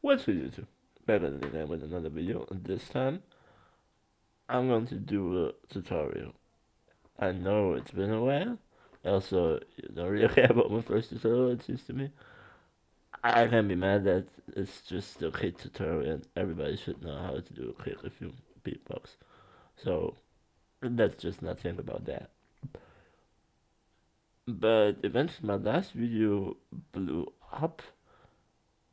What's for YouTube? Back again with another video, and this time I'm going to do a tutorial. I know it's been a while. Also, you don't really care about my first tutorial, it seems to me. I can't be mad that it's just a quick tutorial and everybody should know how to do a quick review beatbox. So, let's just not think about that. But eventually my last video blew up.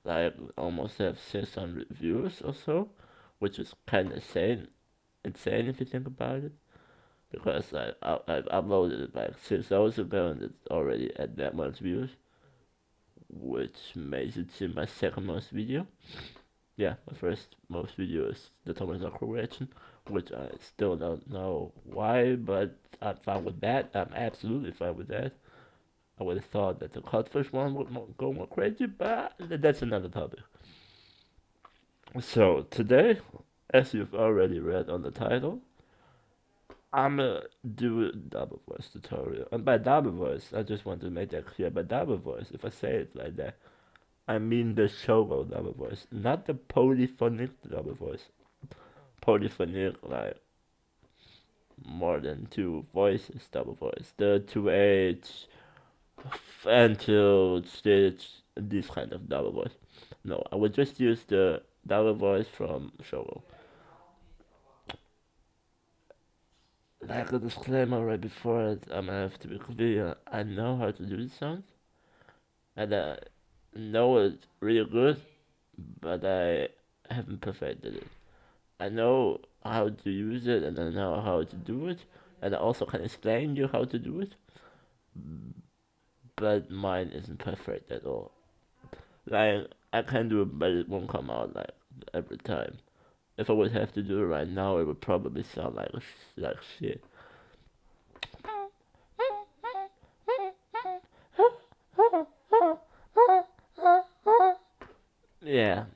Like, almost have 600 views or so, which is kind of insane if you think about it. Because I uploaded it like 6 hours ago and it's already at that much views, which makes it seem my second most video. Yeah, my first most video is the Thomas Zucker reaction, which I still don't know why, but I'm fine with that. I'm absolutely fine with that. I would have thought that the Codfish one would go more crazy, but that's another topic. So today, as you've already read on the title, I'm gonna do a double voice tutorial. And by double voice, I just want to make that clear. By double voice, if I say it like that, I mean the solo double voice, not the polyphonic double voice. Polyphonic, like more than two voices double voice. The 2H, until stitch, this kind of double voice. No, I would just use the double voice from solo. Like a disclaimer right before it, I'm gonna have to be clear. I know how to do this sound, and I know it really good, but I haven't perfected it. I know how to use it, and I know how to do it, and I also can explain you how to do it, but mine isn't perfect at all. Like, I can do it, but it won't come out like every time. If I would have to do it right now, it would probably sound like shit. Yeah,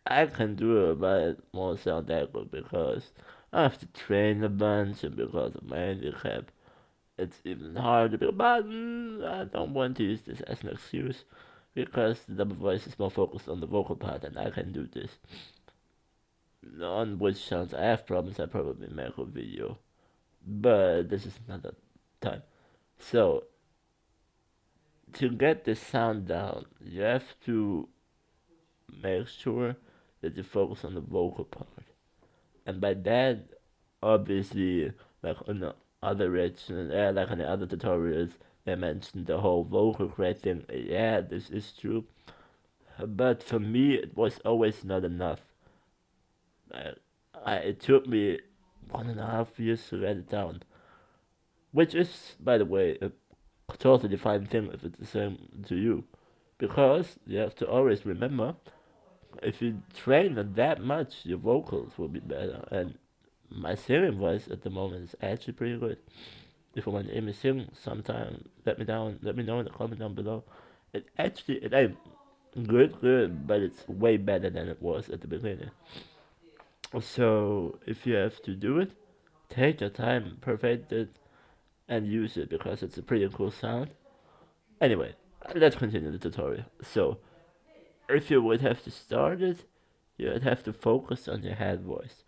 I can do it, but it won't sound that good because I have to train a bunch, and because of my handicap, it's even harder. But I don't want to use this as an excuse because the double voice is more focused on the vocal part, and I can do this. On which sounds I have problems, I probably make a video, but this is another time. So to get the sound down, you have to make sure that you focus on the vocal part. And by that, obviously, like on the other reactions, like on the other tutorials, I mentioned the whole vocal crate thing. Yeah, this is true. But for me, it was always not enough. It took me 1.5 years to get it down. Which is, by the way, a totally fine thing if it's the same to you. Because you have to always remember, if you train it that much, your vocals will be better. And my singing voice at the moment is actually pretty good. If you want to hear me sing sometime, let me know in the comment down below. It ain't good, but it's way better than it was at the beginning. So if you have to do it, take your time, perfect it, and use it because it's a pretty cool sound. Anyway, let's continue the tutorial. So if you would have to start it, you would have to focus on your head voice.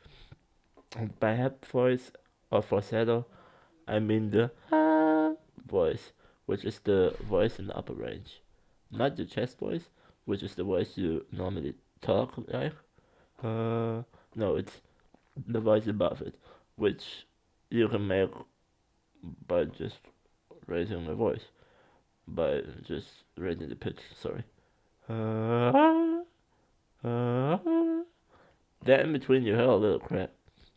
And by head voice or falsetto, I mean the voice, which is the voice in the upper range. Not the chest voice, which is the voice you normally talk like. No, it's the voice above it, which you can make by just raising the voice, by just raising the pitch, sorry. Then in between you hear a little crap,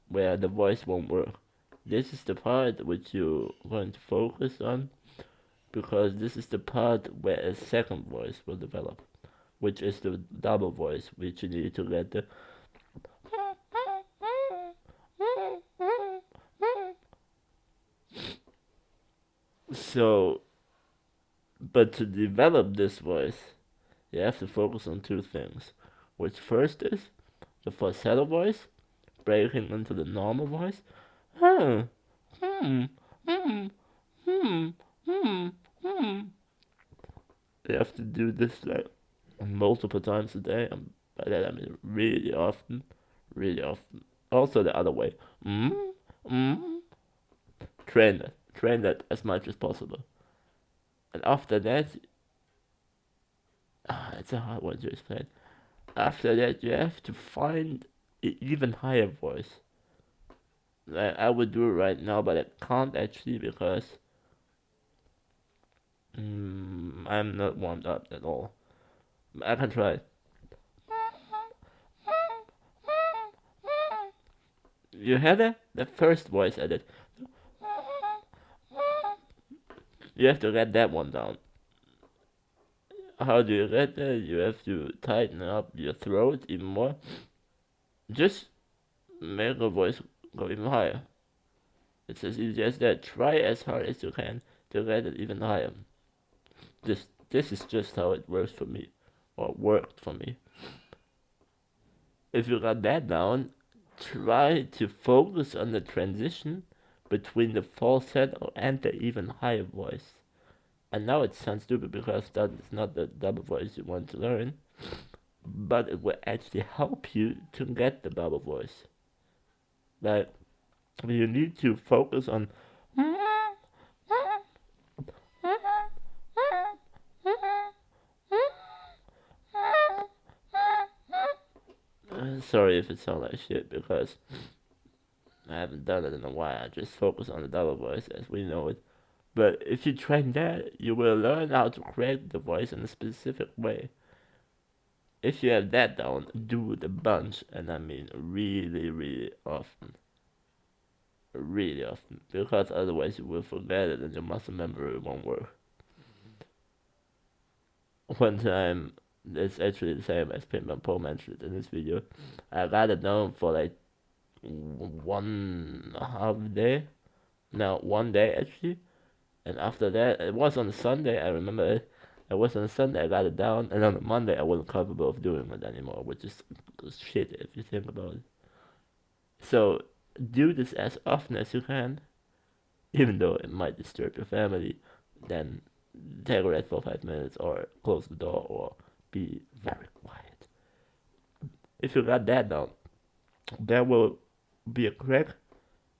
where the voice won't work. This is the part which you're going to focus on, because this is the part where a second voice will develop, which is the double voice, which you need to get the so. But to develop this voice, you have to focus on two things, which first is the falsetto voice, breaking into the normal voice. Hmm, hmm, hmm, hmm, hmm, hmm. You have to do this like multiple times a day, and by that I mean really often, really often. Also the other way. Mm, mm. Train that as much as possible. And after that, it's a hard one to explain. After that, you have to find an even higher voice. Like I would do it right now, but I can't actually because I'm not warmed up at all. I can try. You hear that? The first voice I did. You have to get that one down. How do you get that? You have to tighten up your throat even more. Just make a voice go even higher. It's as easy as that. Try as hard as you can to get it even higher. This is just how it works for me, or worked for me. If you got that down, try to focus on the transition between the falsetto and the even higher voice. And now it sounds stupid because that is not the double voice you want to learn, but it will actually help you to get the double voice. Like, you need to focus on. Sorry if it sounds like shit because I haven't done it in a while. I just focus on the double voice as we know it. But if you train that, you will learn how to create the voice in a specific way. If you have that down, do it a bunch, and I mean really, really often. Really often. Because otherwise you will forget it and your muscle memory won't work. One time, it's actually the same as Paul mentioned in this video. I got it down for like 1.5 day. No, 1 day actually. And after that, it was on a Sunday, I remember it. It was on a Sunday, I got it down, and on a Monday, I wasn't capable of doing it anymore, which is shit if you think about it. So, do this as often as you can, even though it might disturb your family. Then take a rest for 5 minutes, or close the door, or be very quiet. If you got that down, there will be a crack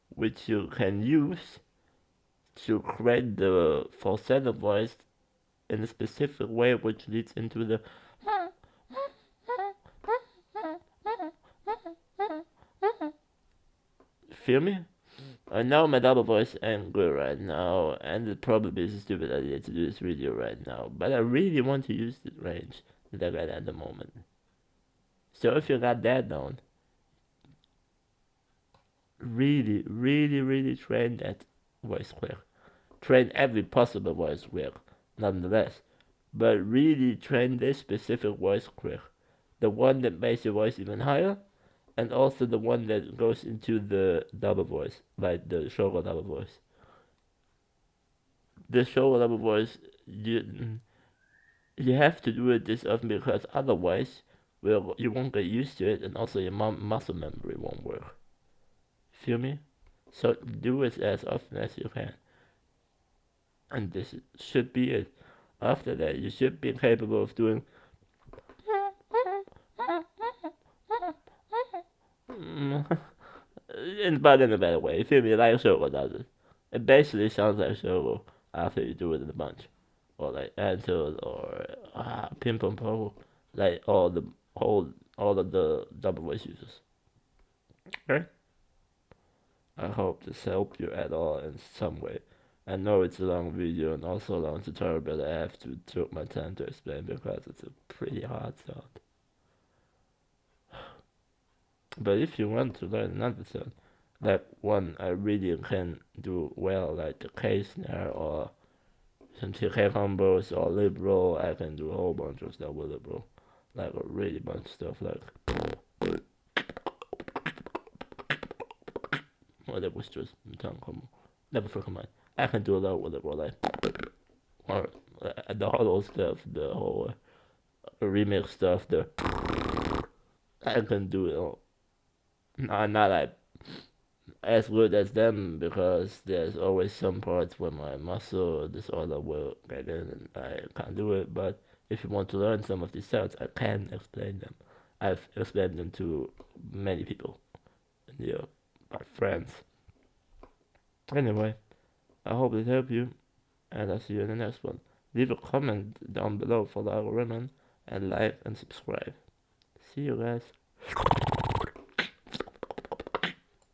which you can use to create the falsetto voice in a specific way, which leads into the. Feel me? I know my double voice ain't good right now, and it probably is a stupid idea to do this video right now, but I really want to use the range that I got at the moment. So if you got that down, really, really, really train that voice quick. Train every possible voice quick, nonetheless. But really train this specific voice quick. The one that makes your voice even higher, and also the one that goes into the double voice, like the shogo double voice. The shogo double voice, you have to do it this often because otherwise, well, you won't get used to it, and also your muscle memory won't work. Feel me? So do it as often as you can, and this should be it. After that, you should be capable of doing. But in a better way. Feel me? Like Shogo does it. It basically sounds like Shogo after you do it in a bunch, or like Antos or Pim Pum Po, like all of the double voice users. Okay. I hope this helped you at all in some way. I know it's a long video and also a long tutorial, but I have to take my time to explain because it's a pretty hard sound. But if you want to learn another sound, like one I really can do well, like the K snare or some TK combos or liberal, I can do a whole bunch of stuff with liberal. Like a really bunch of stuff, like. Well, that was just tongue combo. Never freaking mind. I can do a lot with liberal, like. Or the hollow stuff, the whole remix stuff, the. I can do it all. Not like as good as them because there's always some parts where my muscle disorder will get in and I can't do it. But if you want to learn some of these sounds, I can explain them. I've explained them to many people, you know, my friends. Anyway, I hope it helped you, and I'll see you in the next one. Leave a comment down below for the algorithm, and like and subscribe. See you guys.